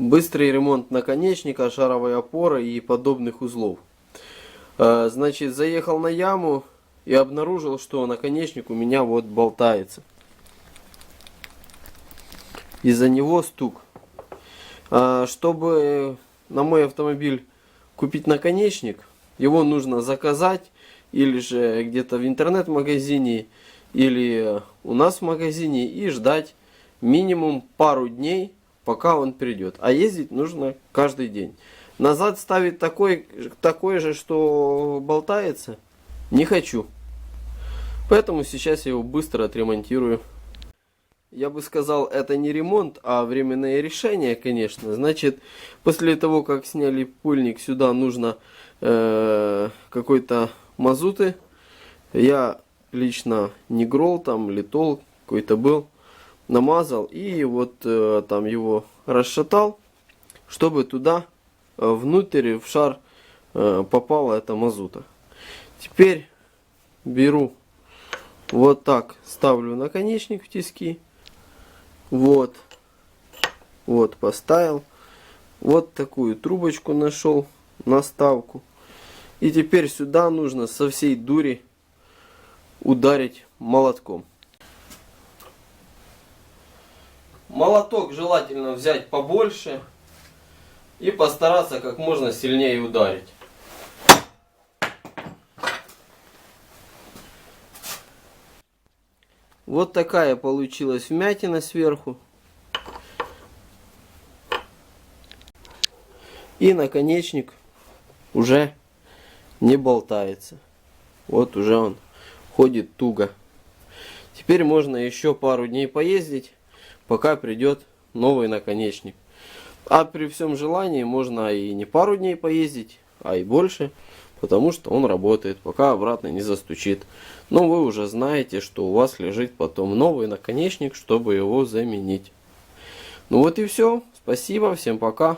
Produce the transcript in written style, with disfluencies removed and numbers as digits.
Быстрый ремонт наконечника, шаровой опоры и подобных узлов. Значит, заехал на яму и обнаружил, что наконечник у меня вот болтается. Из-за него стук. Чтобы на мой автомобиль купить наконечник, его нужно заказать или же где-то в интернет-магазине, или у нас в магазине, и ждать минимум пару дней, пока он придет. А ездить нужно каждый день. Назад ставить такой же, что болтается, не хочу. Поэтому сейчас я его быстро отремонтирую. Я бы сказал, это не ремонт, а временное решение, конечно. Значит, после того, как сняли пыльник, сюда нужно какой-то мазуты. Я лично Негрол, там Литол какой-то был, намазал и вот там его расшатал, чтобы туда внутрь в шар попала эта мазута. Теперь беру вот так, ставлю наконечник в тиски. Вот поставил. Вот такую трубочку нашел, наставку. И теперь сюда нужно со всей дури ударить молотком. Молоток желательно взять побольше и постараться как можно сильнее ударить. Вот такая получилась вмятина сверху. И наконечник уже не болтается. Вот уже он ходит туго. Теперь можно еще пару дней поездить, пока придет новый наконечник. А при всем желании можно и не пару дней поездить, а и больше, потому что он работает, пока обратно не застучит. Но вы уже знаете, что у вас лежит потом новый наконечник, чтобы его заменить. Ну вот и все. Спасибо, всем пока.